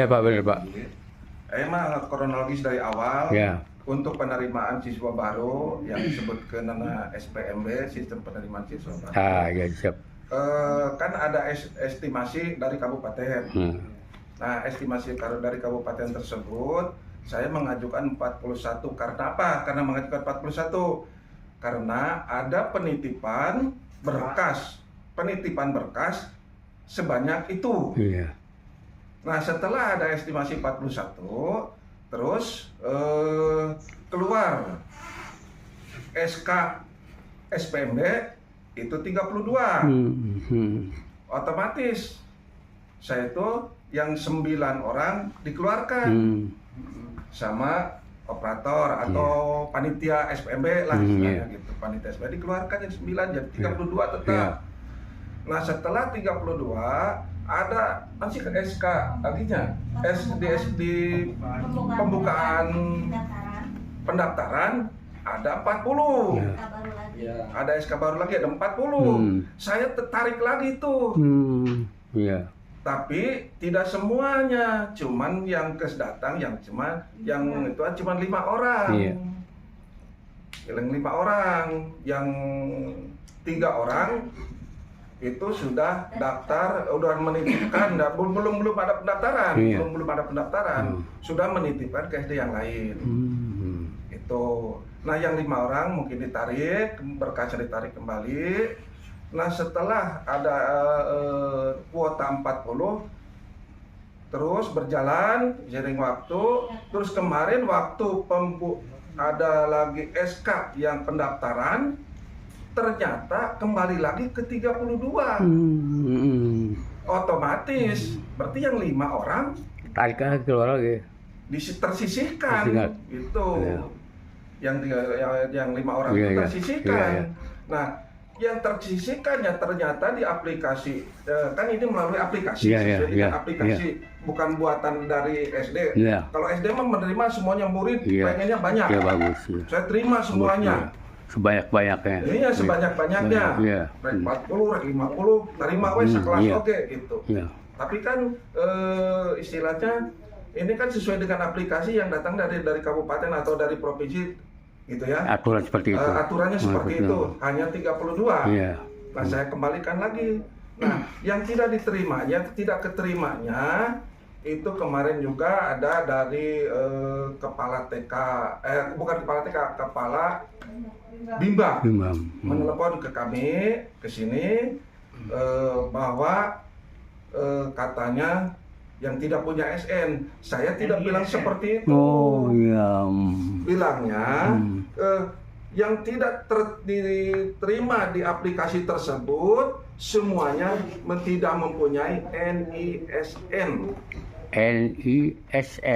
Iya Pak, benar Pak. Emang kronologis dari awal. Ya. Untuk penerimaan siswa baru yang disebutkan SPMB, sistem penerimaan siswa baru. Ya siap. Kan ada estimasi dari kabupaten. Nah, estimasi dari kabupaten tersebut, saya mengajukan 41. Karena apa? Karena mengajukan 41 karena ada penitipan berkas sebanyak itu. Iya. Nah, setelah ada estimasi 41, terus keluar SK SPMB itu 32. Otomatis saya itu yang 9 orang dikeluarkan sama operator atau panitia SPMB lah istilahnya gitu. Panitia SPMB dikeluarkan yang 9 jadi 32 tetap. Nah, setelah 32 ada masih ke SK laginya di pembukaan pendaftaran ada 40. Ada SK baru lagi ada 40. Saya tertarik lagi tuh. Tapi tidak semuanya, cuman yang datang yang itu cuma 5 orang. Yang 5 orang, yang 3 orang itu sudah daftar, udah menitipkan, belum ada pendaftaran, belum ada pendaftaran, sudah menitipkan ke SD yang lain. Itu. Nah, yang 5 orang mungkin ditarik, berkasnya ditarik kembali. Nah, setelah ada kuota 40, terus berjalan seiring waktu, terus kemarin waktu ada lagi SK yang pendaftaran, ternyata kembali lagi ke 32. Otomatis berarti yang 5 orang tarik lagi keluar lagi. Tersisihkan itu. Yang 5 orang itu tersisihkan. Nah, yang tersisihkannya ternyata di aplikasi, kan ini melalui aplikasi, aplikasi bukan buatan dari SD. Kalau SD mah menerima semuanya murid, pengennya banyak. Bagus. Saya terima semuanya. Sebanyak-banyaknya. Iya, sebanyak-banyaknya. 40, 50, terima sekelas oke gitu. Tapi kan istilahnya ini kan sesuai dengan aplikasi yang datang dari kabupaten atau dari provinsi gitu ya. Aturan seperti itu. Aturannya seperti itu. Hanya 32. Nah, saya kembalikan lagi. Nah, yang tidak keterimanya itu kemarin juga ada dari kepala TK, bukan kepala TK, kepala Bimbang menelepon ke kami ke sini bahwa katanya yang tidak punya SN. Saya tidak bilang seperti itu. Bilangnya yang tidak diterima di aplikasi tersebut semuanya tidak mempunyai NISN.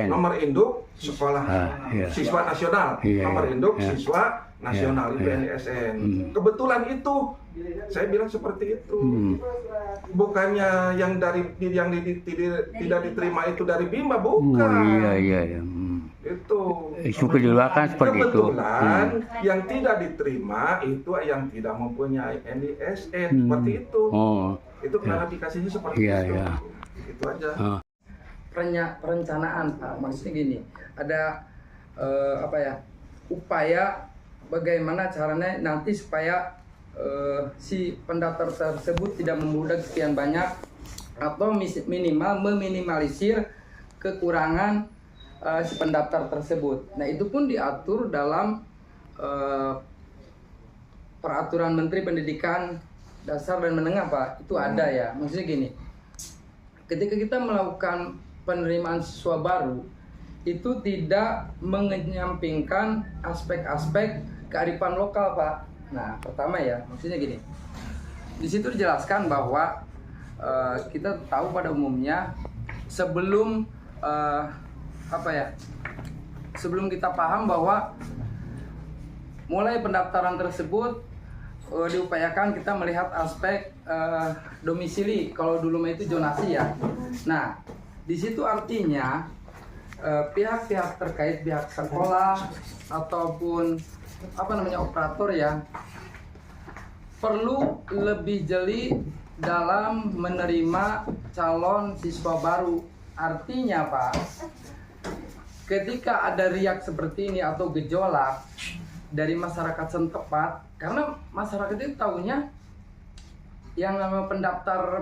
Nomor induk sekolah siswa nasional. Nomor induk siswa nasional itu NISN. Kebetulan itu saya bilang seperti itu. Bukannya yang tidak diterima itu dari Bima, bukan. Itu di luar kan seperti itu. Kebetulan yang tidak diterima itu yang tidak mempunyai NISN seperti itu. Itu klarifikasinya seperti itu. Itu aja. Perencanaan, Pak. Maksudnya gini, ada upaya bagaimana caranya nanti supaya si pendaftar tersebut tidak membludak sekian banyak atau minimal meminimalisir kekurangan si pendaftar tersebut. Nah, itu pun diatur dalam peraturan Menteri Pendidikan Dasar dan Menengah, Pak. Itu ada ya. Maksudnya gini, ketika kita melakukan penerimaan siswa baru, itu tidak mengenyampingkan aspek-aspek kearifan lokal, Pak. Nah, pertama ya, maksudnya gini, di situ dijelaskan bahwa kita tahu pada umumnya sebelum sebelum kita paham bahwa mulai pendaftaran tersebut diupayakan kita melihat aspek domisili. Kalau dulu itu zonasi ya. Nah, di situ artinya pihak-pihak terkait, pihak sekolah ataupun operator ya, perlu lebih jeli dalam menerima calon siswa baru. Artinya Pak, ketika ada riak seperti ini atau gejolak dari masyarakat setempat, karena masyarakat itu tahunya yang namanya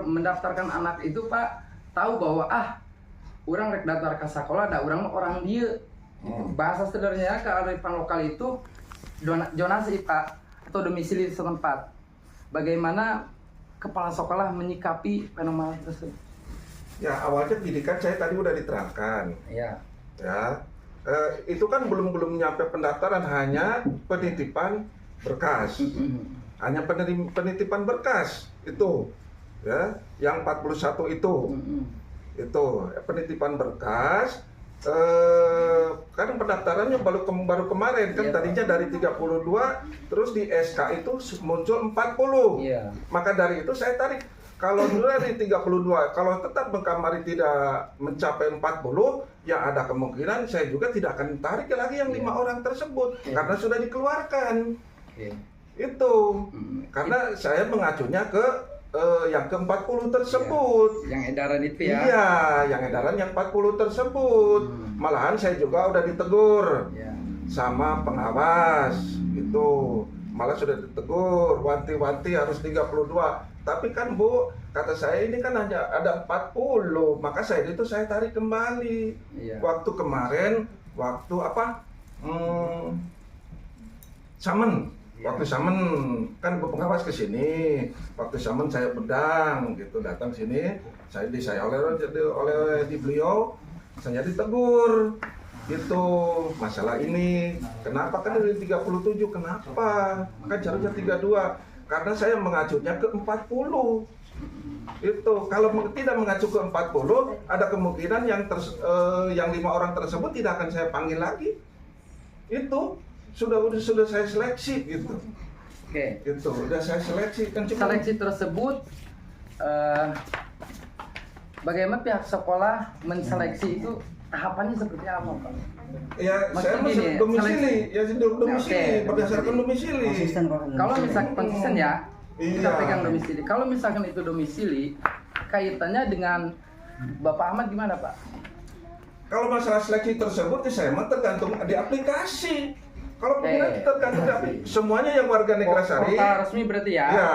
mendaftarkan anak itu Pak, tahu bahwa orang rek daftar ke sekolah, ada orang dia. Bahasa sederhananya kearifan lokal itu zonasi Pak, atau domisili setempat. Bagaimana kepala sekolah menyikapi fenomena tersebut? Ya, awalnya pendidikan saya tadi udah diterangkan. Ya. Ya, itu kan belum nyampe pendaftaran, hanya penitipan berkas. Hanya penitipan berkas itu, ya, yang 41 itu. Itu penitipan berkas. Kan pendaftarannya baru kemarin kan, tadinya dari 32, terus di SK itu muncul 40. Maka dari itu saya tarik. Kalau dari 32, kalau tetap Bengkamari tidak mencapai 40, ya ada kemungkinan saya juga tidak akan tarik lagi yang 5 orang tersebut, karena sudah dikeluarkan. Itu karena saya mengacunya ke yang ke-40 tersebut. Yang edaran itu ya? Iya, yang edaran yang 40 tersebut. Malahan saya juga udah ditegur sama pengawas gitu. Malah sudah ditegur, wanti-wanti harus 32. Tapi kan Bu, kata saya ini kan hanya ada 40, maka saya tarik kembali. Waktu kemarin, waktu apa? Samen. Waktu samen kan Bu pengawas ke sini. Waktu samen saya bedang gitu, datang sini, saya oleh di beliau, saya ditegur. Gitu masalah ini. Kenapa kan dari 37? Kenapa? Kan harusnya 32. Karena saya mengacunya ke 40. Itu kalau tidak mengacu ke 40, ada kemungkinan yang 5 orang tersebut tidak akan saya panggil lagi. Itu sudah saya seleksi gitu. Oke. Itu udah saya seleksi kan. Seleksi tersebut bagaimana pihak sekolah menseleksi itu, tahapannya seperti apa Pak? Ya, saya masuk domisili, berdasarkan domisili. Kalau misalkan konsisten ya, kita pegang domisili. Kalau misalkan itu domisili, kaitannya dengan Bapak Ahmad gimana Pak? Kalau masalah seleksi tersebut, saya mah tergantung di aplikasi. Kalau pengguna tergantung di aplikasi. Semuanya yang warga Neglasari. Portal resmi berarti ya? Ya,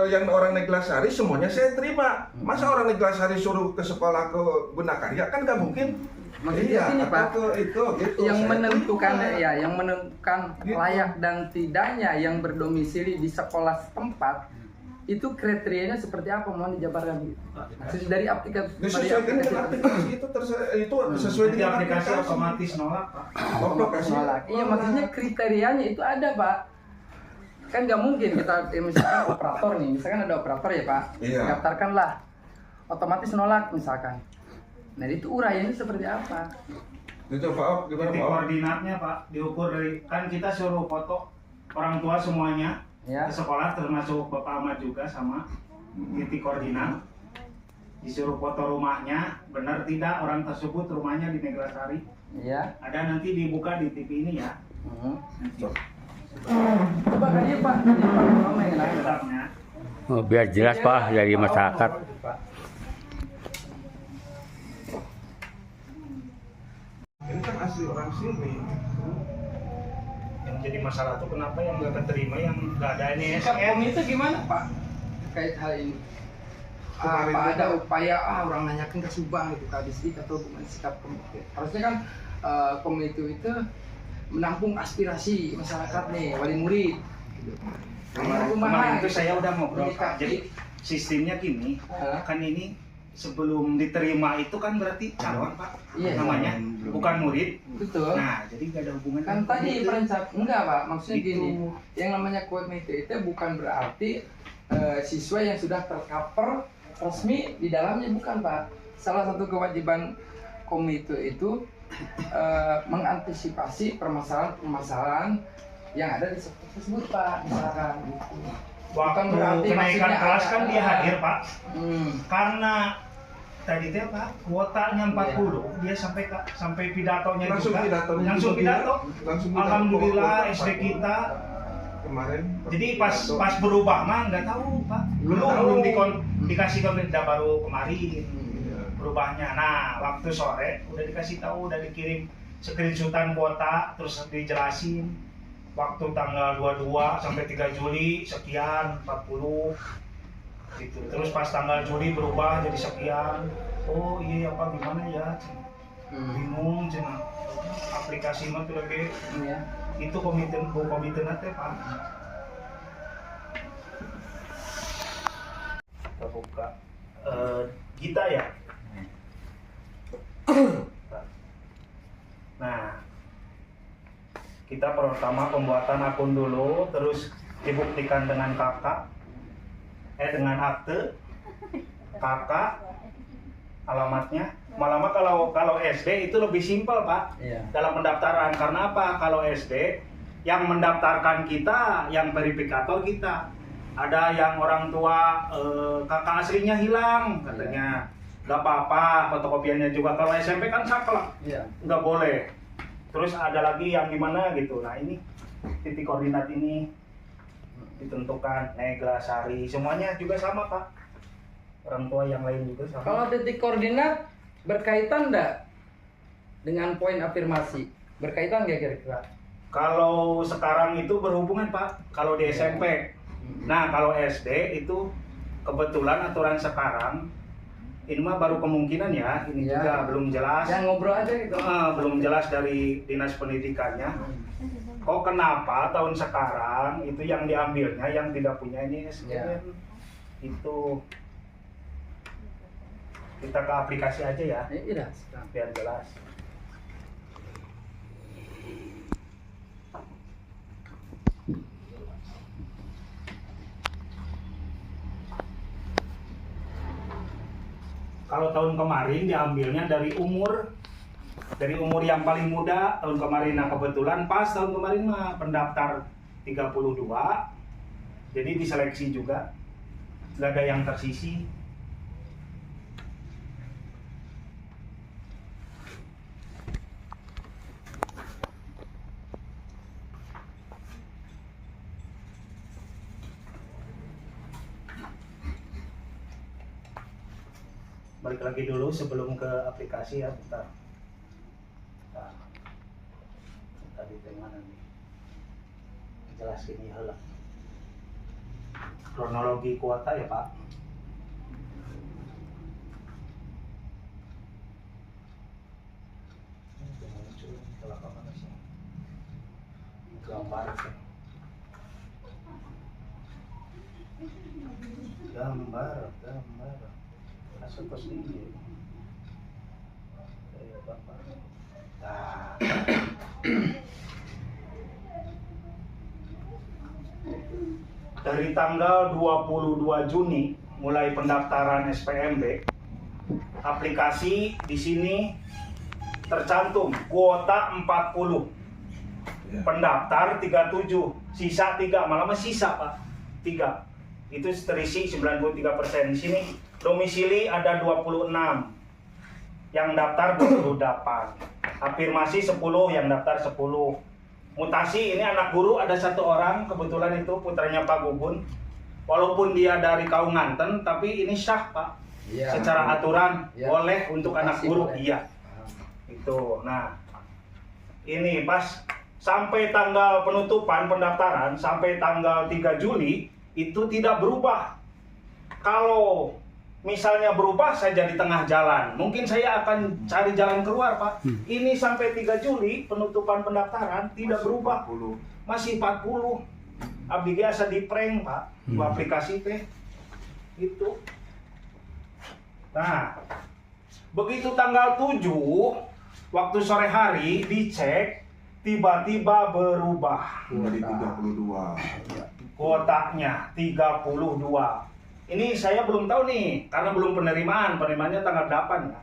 yang orang Neglasari semuanya saya terima. Masa orang Neglasari suruh ke sekolah ke Gunakarya, kan nggak mungkin. Maksudnya ini Pak, itu yang menentukan terima. yang menentukan layak dan tidaknya yang berdomisili di sekolah setempat itu kriterianya seperti apa? Mohon dijabarkan gitu. Maksudnya dari aplikasi. Disesuaikan dengan aplikasi itu sesuai dengan aplikasi otomatis nolak Pak. Nolak. Iya, maksudnya kriterianya itu ada Pak. Kan nggak mungkin kita misalkan operator nih, misalkan ada operator ya Pak, daftarkanlah otomatis nolak misalkan. Nah itu uraiannya seperti apa? Itu Pak, gimana Titik Pak? koordinatnya Pak diukur dari, kan kita suruh foto orang tua semuanya ke sekolah, termasuk Bapak Ahmad juga sama titik koordinat. Disuruh foto rumahnya, benar tidak orang tersebut rumahnya di Neglasari. Ada nanti dibuka di TV ini ya. Coba kan Pak, biar jelas Pak dari masyarakat. Ini kan asli orang sini. Yang jadi masalah tuh kenapa yang nggak keterima, yang nggak ada ini sikap komite gimana Pak terkait hal ini? Apa ada upaya orang nanyakan ke Subang gitu tadi sedikit atau bukan sikap komite? Harusnya kan komite itu menampung aspirasi masyarakat nih, wali murid. Kemarin itu saya udah ngobrol Pak. Jadi sistemnya gini, kan ini sebelum diterima itu kan berarti calon Pak, namanya bukan murid. Betul. Nah, jadi gak ada hubungan. Kan tadi perencana enggak Pak, maksudnya gini, yang namanya komite itu bukan berarti siswa yang sudah tercover resmi di dalamnya, bukan Pak. Salah satu kewajiban komite itu mengantisipasi permasalahan-permasalahan yang ada di sekolah tersebut Pak, misalkan gitu. Waktu kenaikan kelas kan dia hadir Pak. Karena tadi teh Pak, kuotanya 40, dia sampai pidatonya Langsung juga. langsung pidato. Alhamdulillah SD kita kemarin. Jadi pas berubah mah nggak tahu Pak. Belum dikasih komentar baru kemarin. berubahnya. Nah, waktu sore udah dikasih tahu, udah dikirim screenshotan kuota, terus dijelasin waktu tanggal 22 sampai 3 Juli sekian 40 gitu. Terus pas tanggal Juli berubah jadi sekian. Oh iya apa gimana ya? Bingung cina. Aplikasi mah tuh lagi. Iya. Itu komite nanti Pak. Kita buka kita ya. Nah, kita pertama pembuatan akun dulu, terus dibuktikan dengan dengan akte kakak, alamatnya. Malah kalau SD itu lebih simpel Pak, dalam pendaftaran. Karena apa? Kalau SD yang mendaftarkan kita, yang verifikator kita. Ada yang orang tua kakak aslinya hilang katanya. Gak apa-apa, fotokopiannya juga. Kalau SMP kan saklek, nggak boleh. Terus ada lagi yang gimana gitu. Nah ini titik koordinat ini ditentukan, Neglasari, semuanya juga sama Pak. Orang tua yang lain juga sama. Kalau titik koordinat berkaitan enggak dengan poin afirmasi? Berkaitan nggak kira-kira? Kalau sekarang itu berhubungan Pak, kalau di SMP. Nah kalau SD itu kebetulan aturan sekarang ini mah baru kemungkinan ya, ini juga belum jelas. Yang ngobrol aja gitu. Belum jelas dari dinas pendidikannya. Kok kenapa tahun sekarang itu yang diambilnya yang tidak punya ini SDN itu. Kita ke aplikasi aja ya. Iya, biar jelas. Kalau tahun kemarin diambilnya dari umur yang paling muda tahun kemarin. Nah kebetulan pas tahun kemarin mah pendaftar 32, jadi diseleksi juga, nggak ada yang tersisi. Balik lagi dulu sebelum ke aplikasi ya, bentar. Tadi mana nih? Jelas ini hela. Kronologi kuota ya Pak. Gambar. Masuk ke sini. Nah. Dari tanggal 22 Juni mulai pendaftaran SPMB, aplikasi di sini tercantum kuota 40. Pendaftar 37, sisa 3, malah masih sisa Pak. 3. Itu terisi 93%. Di sini domisili ada 26, yang daftar 28, afirmasi 10, yang daftar 10. Mutasi ini anak guru ada 1 orang, kebetulan itu putranya Pak Gugun. Walaupun dia dari Kaung Nganten, tapi ini sah Pak. Secara aturan boleh untuk anak guru, Itu. Nah, ini pas sampai tanggal penutupan pendaftaran sampai tanggal 3 Juli itu tidak berubah. Kalau misalnya berubah saja di tengah jalan, mungkin saya akan cari jalan keluar Pak. Ini sampai 3 Juli penutupan pendaftaran tidak berubah. Masih 40. Abdi biasa di prank Pak, di aplikasi teh. Itu. Nah, begitu tanggal 7 waktu sore hari dicek, tiba-tiba berubah. Jadi 32. Kuotanya 32. Ini saya belum tahu nih, karena belum penerimaannya tanggal 8 ya.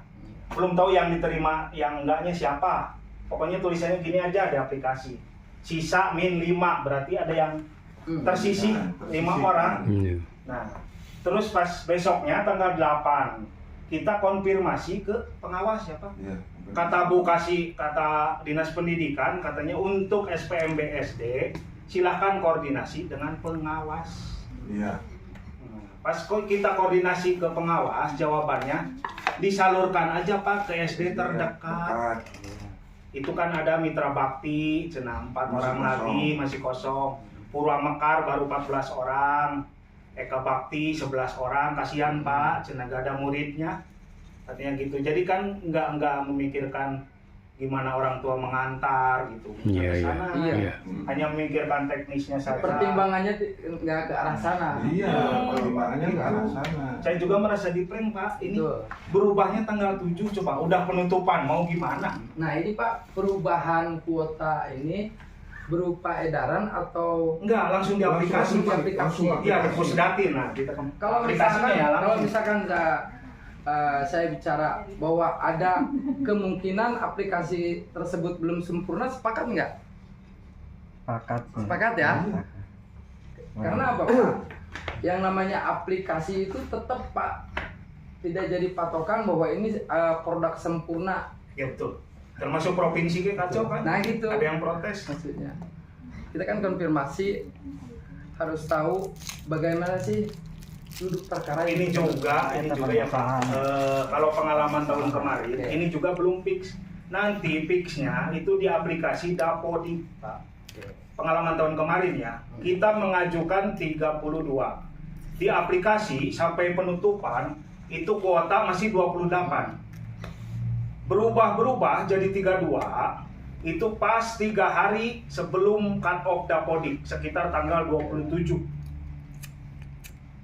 Belum tahu yang diterima, yang enggaknya siapa. Pokoknya tulisannya gini aja di aplikasi. Sisa -5, berarti ada yang tersisi 5 orang. Nah, terus pas besoknya tanggal 8, kita konfirmasi ke pengawas ya Pak. Kata kata Dinas Pendidikan, katanya untuk SPMB SD silahkan koordinasi dengan pengawas. Pas kita koordinasi ke pengawas, jawabannya disalurkan aja Pak ke SD terdekat. Dekat. Itu kan ada Mitra Bakti, cenah 4 Masih orang kosong. lagi masih kosong. Purwa Mekar baru 14 orang. Eka Bakti 11 orang, kasihan Pak, cenah gak ada muridnya. Katanya gitu. Jadi kan nggak memikirkan gimana orang tua mengantar gitu. Iya, Ke iya. sana. Iya. Hanya memikirkan teknisnya saja. Pertimbangannya nggak ke arah sana. Iya, pertimbangannya ke arah sana. Saya juga merasa di-prank Pak. Ini Betul. berubahnya tanggal 7 coba. Udah penutupan, mau gimana? Nah ini Pak, perubahan kuota ini berupa edaran atau Enggak, langsung di aplikasi. Langsung aplikasi. langsung Iya, di Pusdatin. Nah, kita kalau aplikasinya misalkan ya kalau langsung. misalkan saya bicara bahwa ada kemungkinan aplikasi tersebut belum sempurna, sepakat nggak? Sepakat ya? Karena apa Pak? Yang namanya aplikasi itu tetap Pak tidak jadi patokan bahwa ini produk sempurna. Ya betul. Termasuk provinsi kayak kacau kan? Nah gitu. Ada yang protes. Maksudnya kita kan konfirmasi harus tahu bagaimana sih duduk perkara Ini juga ya Pak. Kalau pengalaman tahun kemarin, Oke. ini juga belum fix. Nanti fixnya itu di aplikasi Dapodik Pak. Pengalaman tahun kemarin ya, kita mengajukan 32. Di aplikasi sampai penutupan itu kuota masih 28. Berubah jadi 32 itu pas 3 hari sebelum cut off Dapodik sekitar tanggal 27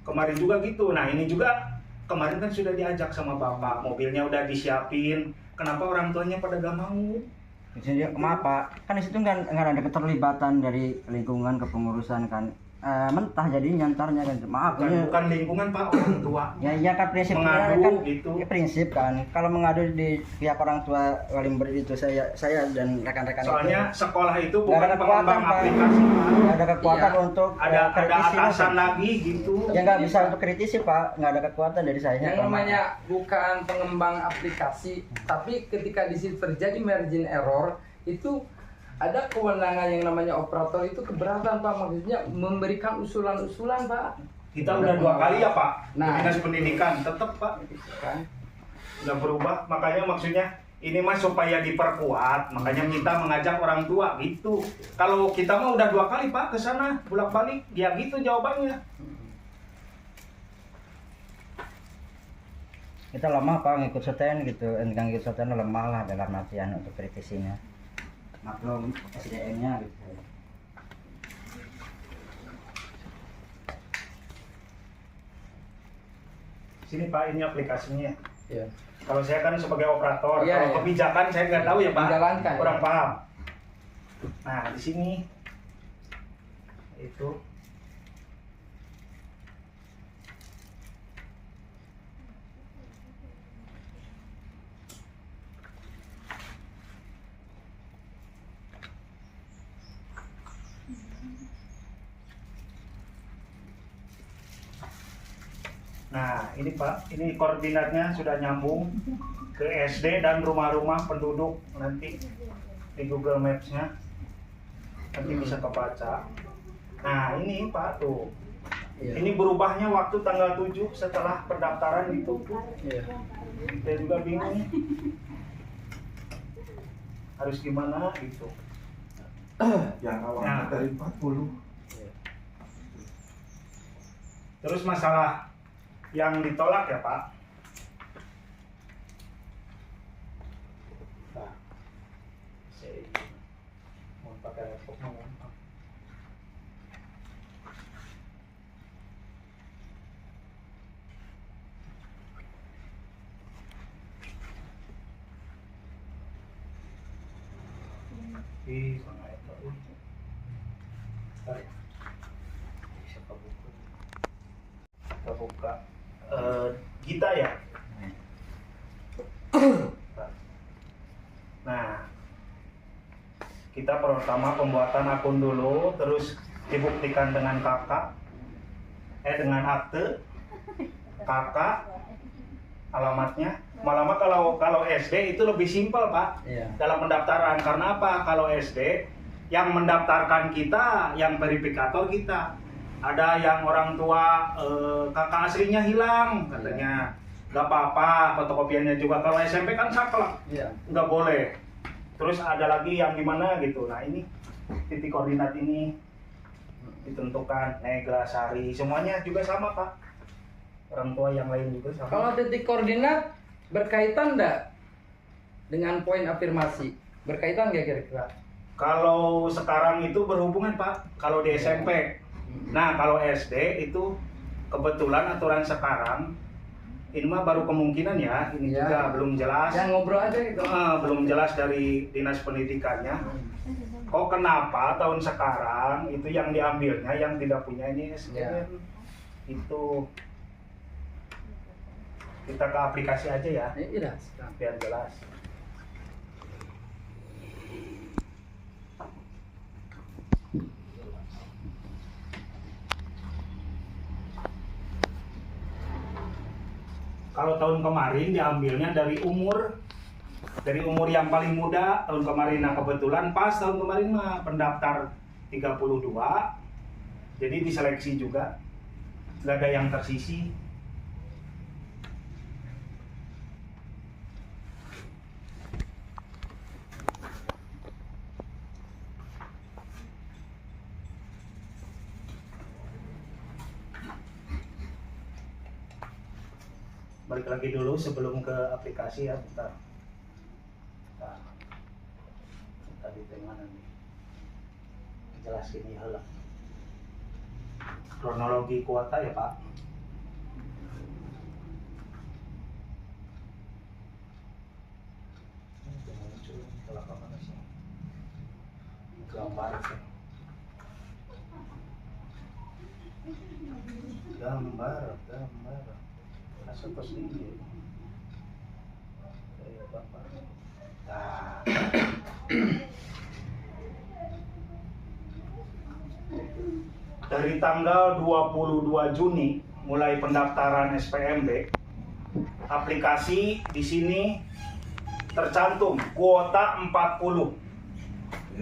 kemarin juga gitu. Nah ini juga kemarin kan sudah diajak sama bapak, mobilnya udah disiapin, kenapa orang tuanya pada gak mau? Jadi kenapa? Kan di situ nggak ada keterlibatan dari lingkungan kepengurusan kan. Mentah jadi nyantarnya kan. Maaf ini. Bukan lingkungan Pak, orang tua. Ya iya kan prinsipnya Mengadu kan gitu. ya, prinsip kan. Kalau mengadu di pihak orang tua wali murid itu saya dan rekan-rekan Soalnya itu sekolah itu nggak bukan ada kekuatan pengembang Pak. aplikasi Pak. Nggak ada kekuatan Iya. untuk Ada kritisi, atasan Pak. lagi gitu. Ya nggak bisa untuk kritisi Pak. Nggak ada kekuatan dari saya. yang namanya bukan pengembang aplikasi, tapi ketika di situ terjadi margin error itu ada kewenangan yang namanya operator itu keberatan Pak, maksudnya memberikan usulan-usulan Pak. Kita udah 2 kali ya Pak, Nah. Dinas Pendidikan tetap Pak Kan? udah berubah, makanya maksudnya ini mah supaya diperkuat, makanya kita mengajak orang tua gitu. Kalau kita mah udah 2 kali Pak ke sana bolak-balik, ya gitu jawabannya. Kita lemah Pak ngikut STN gitu. Enggak ngikut STN lemah lah dalam artian untuk kritisinya. Maklum SDM-nya gitu. Sini Pak, ini aplikasinya. Iya. Kalau saya kan sebagai operator, Iya, kalau iya. kebijakan saya nggak tahu ya Pak, Menjalankan, kurang ya. paham. Nah di sini itu Nah, ini Pak, ini koordinatnya sudah nyambung ke SD dan rumah-rumah penduduk nanti di Google Maps-nya. Nanti bisa kebaca. Nah, ini Pak tuh. Iya. Ini berubahnya waktu tanggal 7 setelah pendaftaran ditutup. Iya. Saya juga bingung. Harus gimana gitu. Yang awalnya Nah. dari 40. Terus masalah yang ditolak ya Pak. Nah, saya mau pakai laptop mau gampang. Ih, mana itu? Tarik. Bisa kebuka. Kebuka. Gita ya. Nah, kita pertama pembuatan akun dulu, terus dibuktikan dengan dengan akte, kakak, alamatnya. Malah kalau SD itu lebih simpel Pak, Iya. dalam pendaftaran. Karena apa? Kalau SD yang mendaftarkan kita, yang verifikator kita. Ada yang orang tua kakak aslinya hilang katanya. nggak apa-apa, fotokopiannya juga. Kalau SMP kan saklek, Iya. nggak boleh. Terus ada lagi yang gimana gitu. Nah ini titik koordinat ini ditentukan Neglasari, semuanya juga sama Pak. Orang tua yang lain juga sama. Kalau titik koordinat berkaitan enggak dengan poin afirmasi? Berkaitan nggak kira-kira? Kalau sekarang itu berhubungan Pak, kalau di SMP. Nah kalau SD itu kebetulan aturan sekarang, ini mah baru kemungkinan ya, ini Ya. juga belum jelas. Yang ngobrol aja gitu. Belum jelas dari dinas pendidikannya. Kok kenapa tahun sekarang itu yang diambilnya yang tidak punya ini SDN? Ya. Itu kita ke aplikasi aja ya, Iya. biar jelas. Kalau tahun kemarin diambilnya dari umur yang paling muda tahun kemarin. Nah kebetulan pas tahun kemarin mah pendaftar 32, jadi diseleksi juga, nggak ada yang tersisi. Balik lagi dulu sebelum ke aplikasi ya, bentar. Tadi mana nih? Jelas ini hal kronologi kuota ya Pak. Gambar masuk ke sini. Bapak. Nah. Dari tanggal 22 Juni mulai pendaftaran SPMB, aplikasi di sini tercantum kuota 40,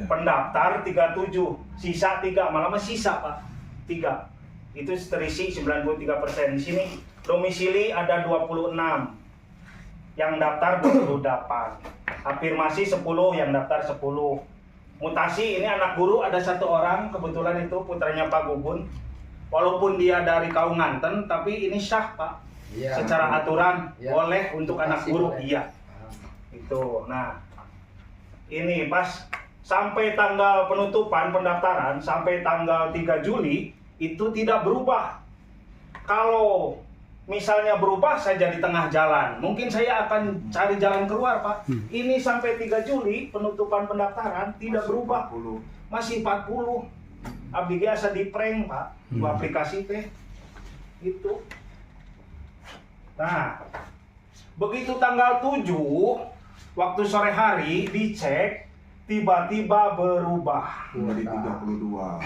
pendaftar 37, sisa 3, malah masih sisa Pak, 3. Itu terisi 93%. Di sini domisili ada 26, yang daftar 28, afirmasi 10, yang daftar 10. Mutasi ini anak guru ada 1 orang, kebetulan itu putranya Pak Gugun. Walaupun dia dari Kaunganten, tapi ini sah Pak. Iya. Secara aturan Iya. boleh untuk Mutasi anak guru, boleh. iya. Itu. Nah, ini pas sampai tanggal penutupan pendaftaran sampai tanggal 3 Juli itu tidak berubah. Kalau misalnya berubah saja di tengah jalan, mungkin saya akan cari jalan keluar Pak. Ini sampai 3 Juli penutupan pendaftaran tidak berubah, masih 40. Abdi biasa di prank Pak, di aplikasi teh itu. Nah, begitu tanggal 7 waktu sore hari dicek, tiba-tiba berubah. Dari 32.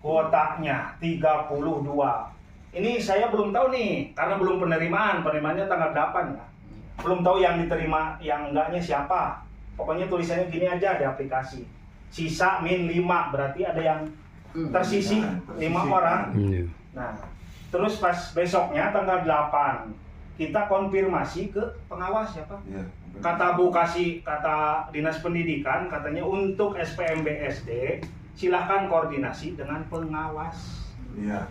Kuotanya 32. Ini saya belum tahu nih, karena belum penerimaannya tanggal 8 ya. Belum tahu yang diterima, yang enggaknya siapa. Pokoknya tulisannya gini aja di aplikasi. Sisa min 5, berarti ada yang tersisi 5 orang. Nah, terus pas besoknya tanggal 8, kita konfirmasi ke pengawas ya Pak. Kata Bu Kasih, kata Dinas Pendidikan, katanya untuk SPMB SD, silahkan koordinasi dengan pengawas. Iya.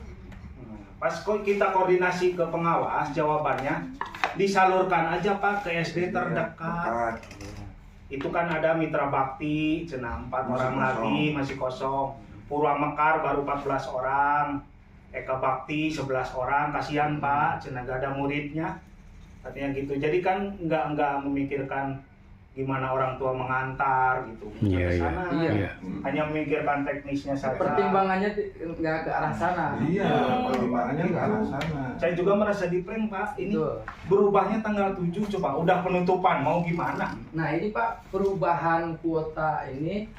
Pas kita koordinasi ke pengawas, jawabannya disalurkan aja Pak ke SD terdekat. Itu kan ada Mitra Bakti, cenah 4 orang lagi masih kosong. Purwa Mekar baru 14 orang. Eka Bakti 11 orang, kasihan Pak, cenah gak ada muridnya. Katanya gitu. Jadi kan nggak memikirkan gimana orang tua mengantar gitu. Iya. Hanya memikirkan teknisnya saja. Pertimbangannya nggak ke arah sana. Iya, pertimbangannya ke arah sana. Saya juga merasa di prank Pak. Ini Betul. berubahnya tanggal 7 coba. Udah penutupan mau gimana? Nah ini Pak, perubahan kuota ini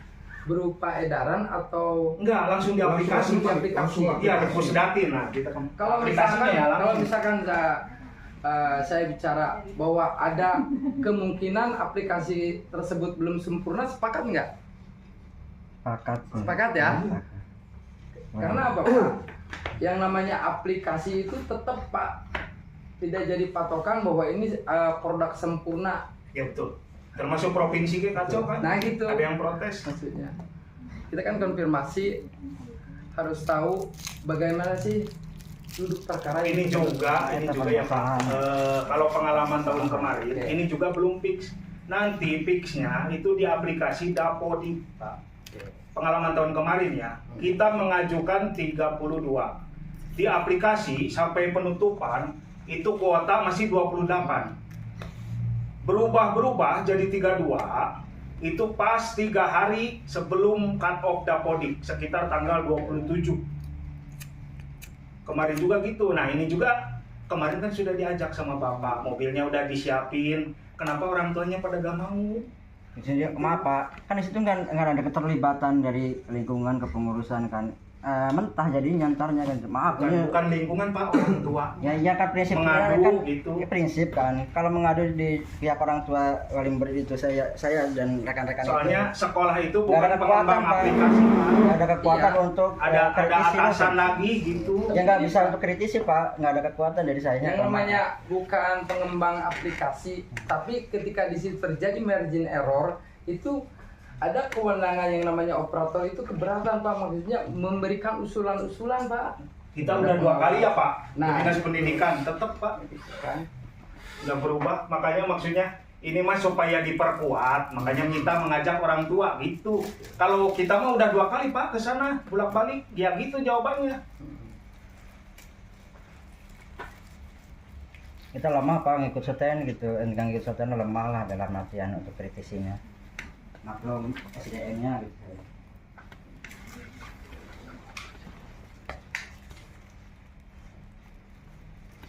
berupa edaran atau Enggak, langsung di aplikasi. Langsung di aplikasi. Iya, di Pusdatin. Nah, kita kalau aplikasinya misalkan ya kalau langsung. misalkan saya bicara bahwa ada kemungkinan aplikasi tersebut belum sempurna, sepakat nggak? Sepakat ya? Karena apa Pak? Yang namanya aplikasi itu tetap Pak tidak jadi patokan bahwa ini produk sempurna. Ya betul. Termasuk provinsi kayak kacau kan? Nah gitu. Ada yang protes. Maksudnya kita kan konfirmasi harus tahu bagaimana sih duduk perkara Ini juga ya Pak. Kalau pengalaman tahun kemarin, ini juga belum fix. Nanti fixnya itu di aplikasi Dapodik Pak. Pengalaman tahun kemarin ya, kita mengajukan 32. Di aplikasi sampai penutupan itu kuota masih 28. Berubah jadi 32 itu pas 3 hari sebelum cut off Dapodik, sekitar tanggal 27. Kemarin juga gitu. Nah ini juga kemarin kan sudah diajak sama bapak, mobilnya udah disiapin. Kenapa orang tuanya pada gak mau? Jadi kenapa? Kan di situ kan nggak ada keterlibatan dari lingkungan kepengurusan kan. Mentah jadi nyantarnya kan. Maaf Bukan lingkungan Pak, orang tua. Ya kan prinsipnya Mengadu kan gitu. ya, prinsip kan. Kalau mengadu di pihak orang tua wali murid itu saya dan rekan-rekan Soalnya itu. sekolah itu Nggak bukan ada kekuatan, pengembang Pak. aplikasi Pak. Nggak ada kekuatan Iya. untuk Ada kritisi, atasan Pak. lagi gitu. Ya nggak bisa untuk kritisi Pak. Nggak ada kekuatan dari saya. Yang namanya bukan pengembang aplikasi, tapi ketika di situ terjadi margin error itu ada kewenangan yang namanya operator itu keberatan Pak, maksudnya memberikan usulan-usulan Pak. Kita udah 2 kali ya Pak. Nah. Dinas pendidikan tetap Pak. Kan? Udah berubah, makanya maksudnya ini mah supaya diperkuat, makanya kita mengajak orang tua gitu. Kalau kita mah udah 2 kali Pak ke sana bolak-balik, ya gitu jawabannya. Kita lemah Pak ngikut STN gitu. Ngikut STN lemah lah dalam artian untuk kritisinya. Maklum SDM-nya gitu.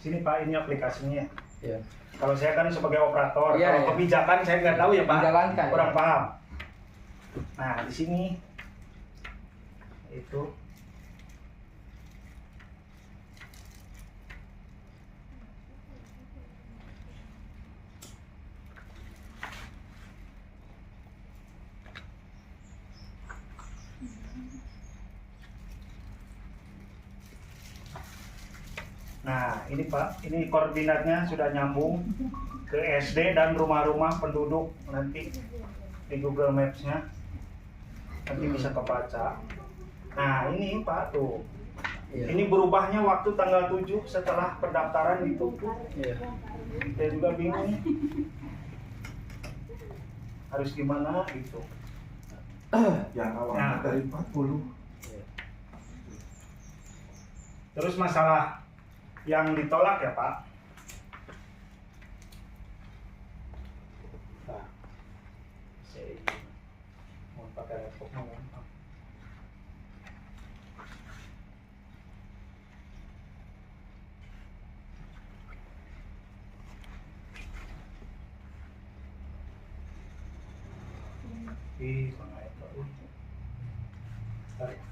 Sini Pak, ini aplikasinya. Iya. Kalau saya kan sebagai operator, Iya, kalau iya. kebijakan saya nggak tahu ya Pak, Menjalankan, kurang ya. paham. Nah di sini itu Nah, ini Pak, ini koordinatnya sudah nyambung ke SD dan rumah-rumah penduduk nanti di Google Maps-nya. Nanti bisa kebaca. Nah, ini Pak tuh. Iya. Ini berubahnya waktu tanggal 7 setelah pendaftaran ditutup. Iya. Saya juga bingung. Harus gimana gitu. Yang awalnya Nah. dari 40. Terus masalah yang ditolak ya Pak. Nah, saya mau pakai laptop mau gampang. Ih, mana itu? Tarik.